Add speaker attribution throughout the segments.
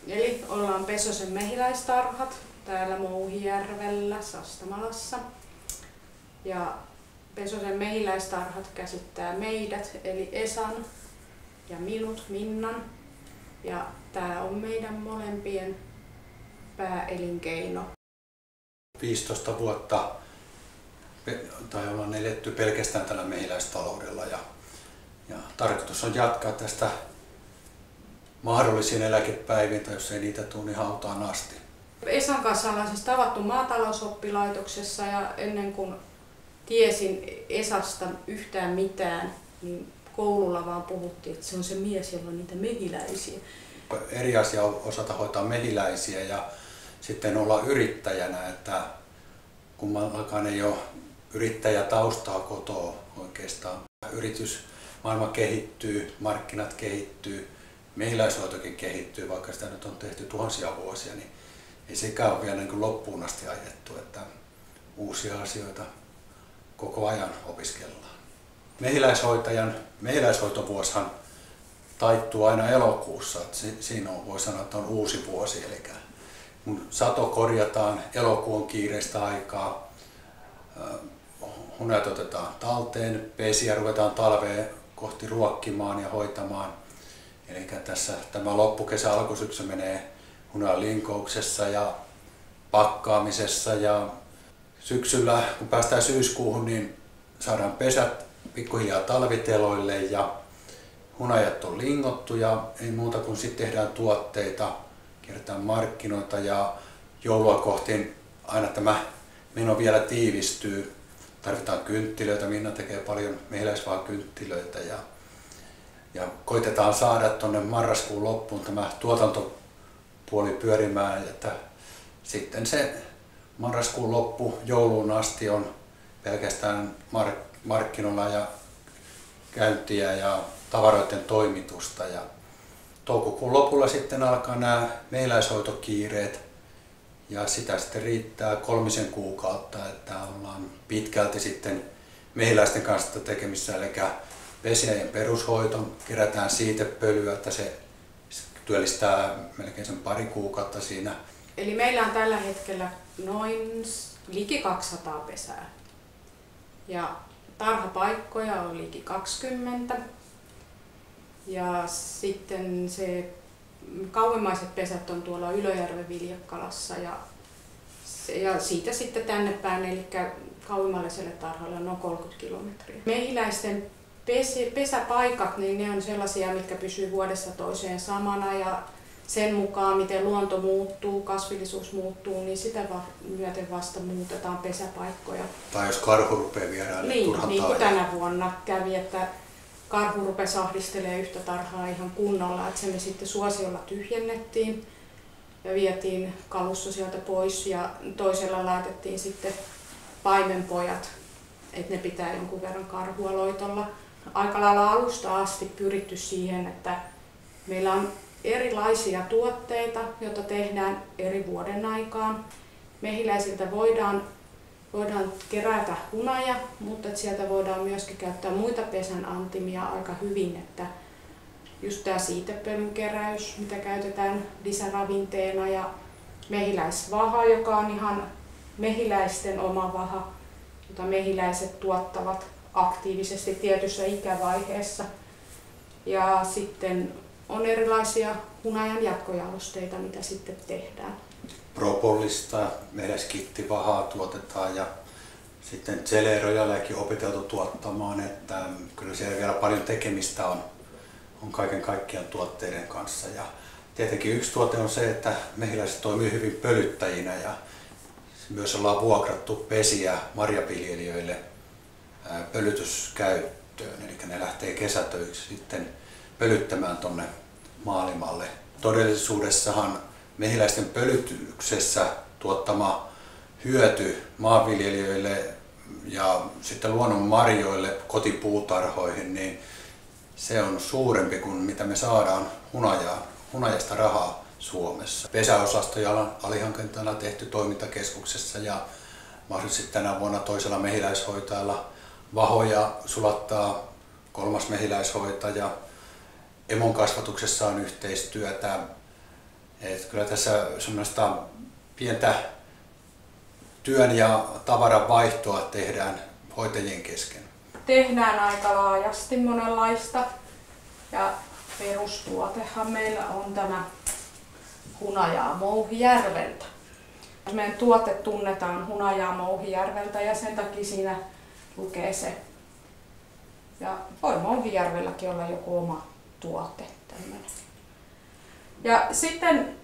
Speaker 1: Eli ollaan Pesosen mehiläistarhat täällä Mouhijärvellä Sastamalassa. Ja Pesosen mehiläistarhat käsittää meidät, eli Esan ja minut, Minnan. Ja tää on meidän molempien pääelinkeino.
Speaker 2: 15 vuotta ollaan eletty pelkästään tällä mehiläistaloudella ja tarkoitus on jatkaa tästä mahdollisiin eläkepäiviin, tai jos ei niitä tule, niin hautaan asti.
Speaker 1: Esan kanssa ollaan siis tavattu maatalousoppilaitoksessa ja ennen kuin tiesin Esasta yhtään mitään, niin koululla vaan puhuttiin, että se on se mies, jolla on niitä mehiläisiä.
Speaker 2: Eri asia on osata hoitaa mehiläisiä ja sitten olla yrittäjänä, että kummallakaan ei ole yrittäjätaustaa kotoa oikeastaan. Yritysmaailma kehittyy, markkinat kehittyy, mehiläishoitokin kehittyy, vaikka sitä nyt on tehty tuhansia vuosia, niin ei sekään ole vielä niin kuin loppuun asti ajettu, että uusia asioita koko ajan opiskellaan. Mehiläishoitovuosihan taittuu aina elokuussa, että siinä on, voi sanoa, että on uusi vuosi, eli kun sato korjataan, elokuu on kiireistä aikaa, hunajat otetaan talteen, pesiä ruvetaan talveen kohti ruokkimaan ja hoitamaan. Eli tässä tämä loppukesä, alkusyksy menee hunajan linkouksessa ja pakkaamisessa ja syksyllä, kun päästään syyskuuhun, niin saadaan pesät pikkuhiljaa talviteloille ja hunajat on lingottu ja ei muuta kuin sitten tehdään tuotteita, kierretään markkinoita ja joulua kohti aina tämä meno vielä tiivistyy. Tarvitaan kynttilöitä, Minna tekee paljon mehiläisvahakynttilöitä ja koitetaan saada tuonne marraskuun loppuun tämä tuotantopuoli pyörimään, että sitten se marraskuun loppu jouluun asti on pelkästään markkinoilla ja käyntiä ja tavaroiden toimitusta. Ja toukokuun lopulla sitten alkaa nämä mehiläishoitokiireet ja sitä sitten riittää 3 kuukautta, että ollaan pitkälti sitten mehiläisten kanssa tekemissä, eli pesien perushoito, kerätään siitepölyä, että se työllistää melkein sen 2 kuukautta siinä.
Speaker 1: Eli meillä on tällä hetkellä noin liki 200 pesää ja tarhapaikkoja on liki 20. Ja sitten se kauemmaiset pesät on tuolla Ylöjärven Viljakkalassa ja siitä sitten tänne päin, eli kauemmalliselle tarhalle on noin 30 kilometriä. Mehiläisten pesäpaikat, niin ne on sellaisia, mitkä pysyy vuodesta toiseen samana ja sen mukaan, miten luonto muuttuu, kasvillisuus muuttuu, niin sitä myöten vasta muutetaan pesäpaikkoja.
Speaker 2: Tai jos karhu rupeaa vieraille
Speaker 1: niin kuin tänä vuonna kävi, että karhu rupesi ahdistelemaan yhtä tarhaa ihan kunnolla, että se me sitten suosiolla tyhjennettiin ja vietiin kalusto sieltä pois ja toisella laitettiin sitten paimenpojat, että ne pitää jonkun verran karhua loitolla. Aika lailla alusta asti pyritty siihen, että meillä on erilaisia tuotteita, joita tehdään eri vuoden aikaan. Mehiläisiltä voidaan kerätä hunaja, mutta sieltä voidaan myöskin käyttää muita pesän antimia aika hyvin, että just tämä siitepölyn keräys, mitä käytetään lisäravinteena ja mehiläisvaha, joka on ihan mehiläisten oma vaha, jota mehiläiset tuottavat aktiivisesti tietyssä ikävaiheessa. Ja sitten on erilaisia hunajan jatkojalosteita, mitä sitten tehdään.
Speaker 2: Propollista, mehiläiskittivahaa tuotetaan ja sitten Celerojallekin opiteltu tuottamaan, että kyllä siellä vielä paljon tekemistä on kaiken kaikkiaan tuotteiden kanssa. Ja tietenkin yksi tuote on se, että mehiläiset toimii hyvin pölyttäjinä ja myös ollaan vuokrattu pesiä marjaviljelijöille pölytyskäyttöön, eli ne lähtee kesätöiksi sitten pölyttämään tuonne maailmalle. Todellisuudessahan mehiläisten pölytyksessä tuottama hyöty maanviljelijöille ja sitten luonnon marjoille, kotipuutarhoihin, niin se on suurempi kuin mitä me saadaan hunajasta rahaa Suomessa. Pesäosastoja on alihankintana tehty toimintakeskuksessa ja mahdollisesti tänä vuonna toisella mehiläishoitajalla vahoja sulattaa 3. mehiläishoitaja. Emon kasvatuksessa on yhteistyötä Et kyllä tässä semmoista pientä työn ja tavaran vaihtoa tehdään hoitajien kesken.
Speaker 1: Tehdään aika laajasti monenlaista ja perustuotehan meillä on tämä hunajaa Mouhijärveltä. Meidän tuote tunnetaan hunajaa Mouhijärveltä ja sen takia siinä lukee se. Ja voi Mouhijärvelläkin olla joku oma tuote. Tämmönen. Ja sitten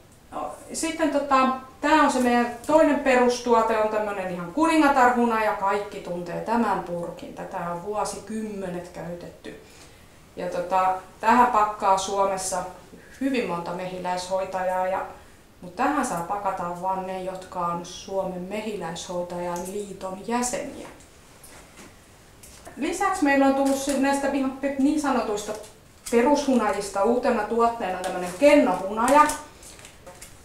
Speaker 1: tämä on se meidän toinen perustuote, on tämmöinen ihan kuningatarhunaja, kaikki tuntee tämän purkin. Tätä on vuosikymmenet käytetty. Ja tähän pakkaa Suomessa hyvin monta mehiläishoitajaa, mutta tähän saa pakata vain ne, jotka on Suomen mehiläishoitajan liiton jäseniä. Lisäksi meillä on tullut näistä ihan niin sanotuista perushunajista uutena tuotteena tämmöinen kennohunaja.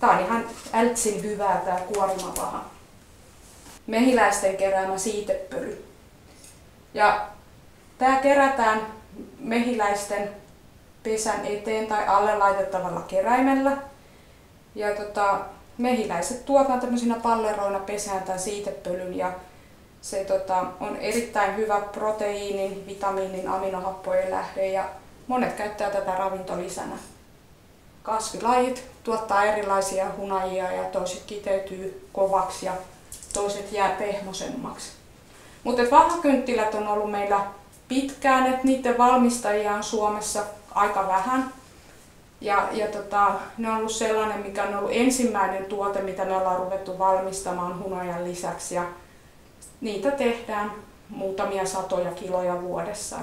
Speaker 1: Tää on ihan ältsin hyvää tää kuorimapaha. Mehiläisten keräämä siitepöly. Ja tää kerätään mehiläisten pesän eteen tai alle laitettavalla keräimellä. Ja mehiläiset tuotaan tämmöisinä palleroina pesään tämän siitepölyn ja se on erittäin hyvä proteiinin, vitamiinin, aminohappojen lähde ja monet käyttää tätä ravintolisänä. Kasvilajit tuottaa erilaisia hunajia ja toiset kiteytyy kovaksi ja toiset jää pehmoisemmaksi. Mutta vahakynttilät on ollut meillä pitkään, että niiden valmistajia on Suomessa aika vähän. Ja ne on ollut sellainen, mikä on ollut ensimmäinen tuote, mitä me ollaan ruvettu valmistamaan hunajan lisäksi. Ja niitä tehdään muutamia satoja kiloja vuodessa.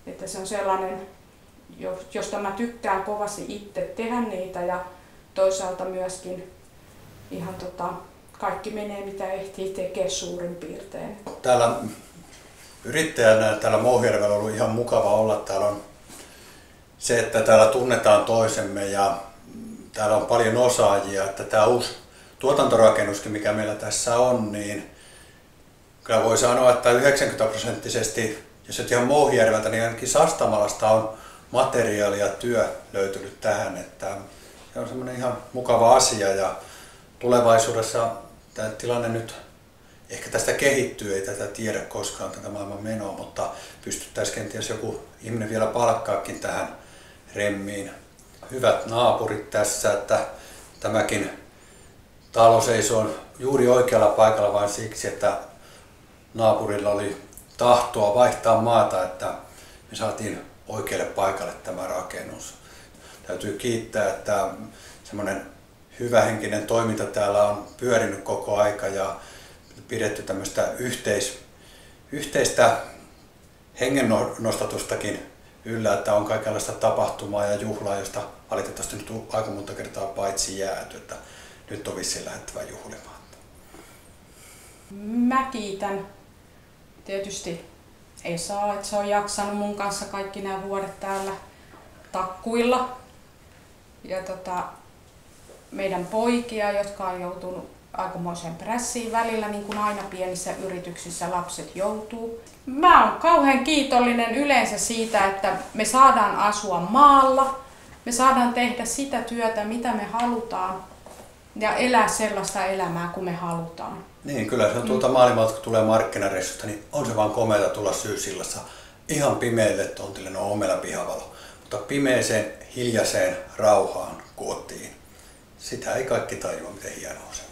Speaker 1: Että se on sellainen, josta mä tykkään kovasti itse tehdä niitä ja toisaalta myöskin ihan kaikki menee mitä ehtii tekee suurin piirtein.
Speaker 2: Täällä yrittäjänä täällä Mouhijärvellä on ollut ihan mukava olla. Täällä on se, että täällä tunnetaan toisemme ja täällä on paljon osaajia. Että tämä uusi tuotantorakennuskin, mikä meillä tässä on, niin kyllä voi sanoa, että 90%, jos et ihan Mouhijärveltä, niin ainakin Sastamalasta on materiaali ja työ löytynyt tähän. Että se on semmoinen ihan mukava asia ja tulevaisuudessa tämä tilanne nyt ehkä tästä kehittyy, ei tätä tiedä koskaan tätä maailman menoa, mutta pystyttäisiin kenties joku ihminen vielä palkkaakin tähän remmiin. Hyvät naapurit tässä, että tämäkin talo seisoo juuri oikealla paikalla vain siksi, että naapurilla oli tahtoa vaihtaa maata, että me saatiin oikealle paikalle tämä rakennus. Täytyy kiittää, että semmoinen hyvähenkinen toiminta täällä on pyörinyt koko aika ja pidetty tämmöistä yhteistä hengennostatustakin yllä, että on kaikenlaista tapahtumaa ja juhlaa, josta valitettavasti nyt on aika monta kertaa paitsi jääty, että nyt on vissiin lähdettävä juhlimaan.
Speaker 1: Mä kiitän tietysti Esaa, että se on jaksanut mun kanssa kaikki nämä vuodet täällä takkuilla. Ja meidän poikia, jotka on joutunut aikamoiseen prässiin välillä, niin kuin aina pienissä yrityksissä lapset joutuu. Mä oon kauhean kiitollinen yleensä siitä, että me saadaan asua maalla, me saadaan tehdä sitä työtä, mitä me halutaan ja elää sellaista elämää, kuin me halutaan.
Speaker 2: Niin, kyllä se on tuolta maailmalta, kun tulee markkinareissusta, niin on se vaan komeata tulla Syyssillassa ihan pimeälle tontille, no omella pihavalo, mutta pimeeseen, hiljaiseen rauhaan kotiin. Sitä ei kaikki tajua, miten hienoa se on.